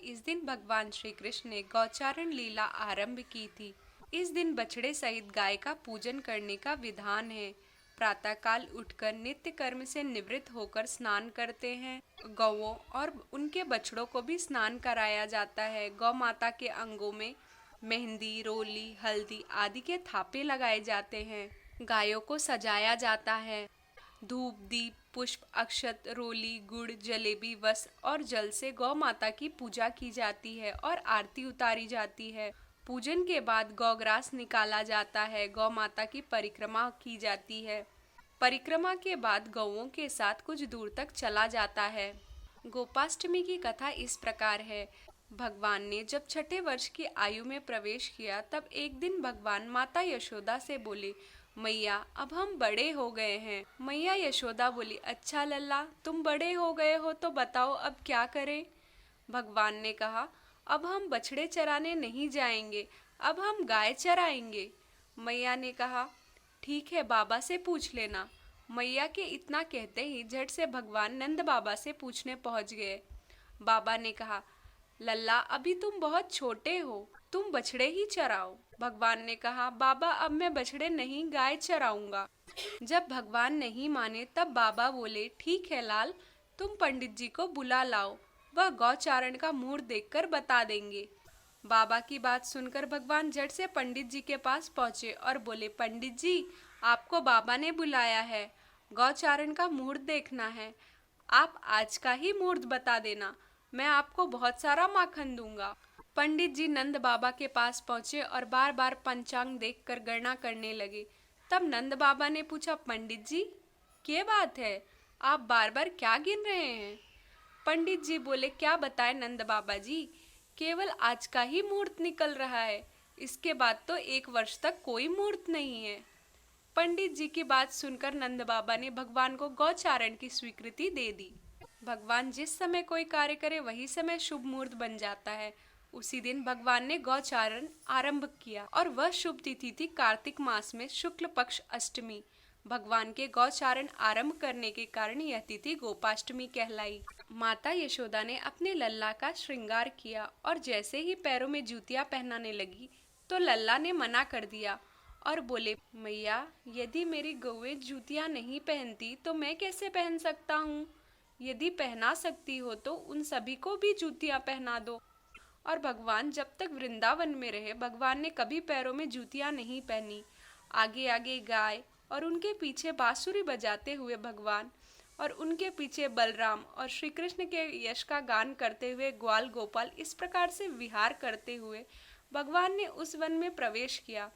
इस दिन भगवान श्री कृष्ण ने गौचारण लीला आरंभ की थी। इस दिन बछड़े सहित गाय का पूजन करने का विधान है। प्रातःकाल उठकर नित्य कर्म से निवृत्त होकर स्नान करते हैं। गौओं और उनके बछड़ों को भी स्नान कराया जाता है। गौ माता के अंगों में मेहंदी, रोली, हल्दी आदि के थापे लगाए जाते हैं। गायों को सजाया जाता है। धूप, दीप, पुष्प, अक्षत, रोली, गुड़, जलेबी, वस्त्र और जल से गौ माता की पूजा की जाती है और आरती उतारी जाती है। पूजन के बाद गौग्रास निकाला जाता है। गौ माता की परिक्रमा की जाती है। परिक्रमा के बाद गौओं के साथ कुछ दूर तक चला जाता है। गोपाष्टमी की कथा इस प्रकार है। भगवान ने जब छठे वर्ष की आयु में प्रवेश किया तब एक दिन भगवान माता यशोदा से बोले, मैया अब हम बड़े हो गए हैं। मैया यशोदा बोली, अच्छा लल्ला, तुम बड़े हो गए हो तो बताओ अब क्या करें। भगवान ने कहा, अब हम बछड़े चराने नहीं जाएंगे, अब हम गाय चराएंगे। मैया ने कहा, ठीक है, बाबा से पूछ लेना। मैया के इतना कहते ही झट से भगवान नंद बाबा से पूछने पहुंच गए। बाबा ने कहा, लल्ला अभी तुम बहुत छोटे हो, तुम बछड़े ही चराओ। भगवान ने कहा, बाबा अब मैं बछड़े नहीं गाय चराऊंगा। जब भगवान नहीं माने तब बाबा बोले, ठीक है लाल, तुम पंडित जी को बुला लाओ, वह गौचारण का मुहूर्त देखकर बता देंगे। बाबा की बात सुनकर भगवान झट से पंडित जी के पास पहुंचे और बोले, पंडित जी आपको बाबा ने बुलाया है, गौचारण का मुहूर्त देखना है। आप आज का ही मुहूर्त बता देना, मैं आपको बहुत सारा माखन दूंगा। पंडित जी नंद बाबा के पास पहुंचे और बार बार पंचांग देखकर गणना करने लगे। तब नंद बाबा ने पूछा, पंडित जी क्या बात है, आप बार बार क्या गिन रहे हैं। पंडित जी बोले, क्या बताएं नंद बाबा जी, केवल आज का ही मुहूर्त निकल रहा है, इसके बाद तो 1 वर्ष तक कोई मुहूर्त नहीं है। पंडित जी की बात सुनकर नंद बाबा ने भगवान को गौचारण की स्वीकृति दे दी। भगवान जिस समय कोई कार्य करे वही समय शुभ मुहूर्त बन जाता है। उसी दिन भगवान ने गौचारण आरंभ किया और वह शुभ तिथि थी कार्तिक मास में शुक्ल पक्ष अष्टमी। भगवान के गौचारण आरंभ करने के कारण यह तिथि गोपाष्टमी कहलाई। माता यशोदा ने अपने लल्ला का श्रृंगार किया और जैसे ही पैरों में जूतियां पहनाने लगी तो लल्ला ने मना कर दिया और बोले, मैया यदि मेरी गौएं जूतियां नहीं पहनती तो मैं कैसे पहन सकता हूँ। यदि पहना सकती हो तो उन सभी को भी जूतियां पहना दो। और भगवान जब तक वृंदावन में रहे भगवान ने कभी पैरों में जूतियां नहीं पहनी। आगे आगे गाय और उनके पीछे बांसुरी बजाते हुए भगवान और उनके पीछे बलराम और श्री कृष्ण के यश का गान करते हुए ग्वाल गोपाल इस प्रकार से विहार करते हुए भगवान ने उस वन में प्रवेश किया।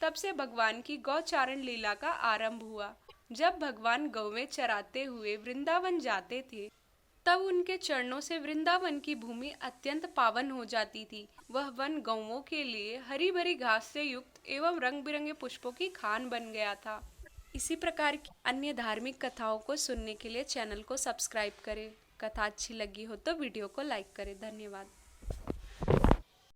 तब से भगवान की गौचारण लीला का आरंभ हुआ। जब भगवान गौवें चराते हुए वृंदावन जाते थे तब उनके चरणों से वृंदावन की भूमि अत्यंत पावन हो जाती थी। वह वन गौओं के लिए हरी भरी घास से युक्त एवं रंग बिरंगे पुष्पों की खान बन गया था। इसी प्रकार की अन्य धार्मिक कथाओं को सुनने के लिए चैनल को सब्सक्राइब करें। कथा अच्छी लगी हो तो वीडियो को लाइक करें। धन्यवाद।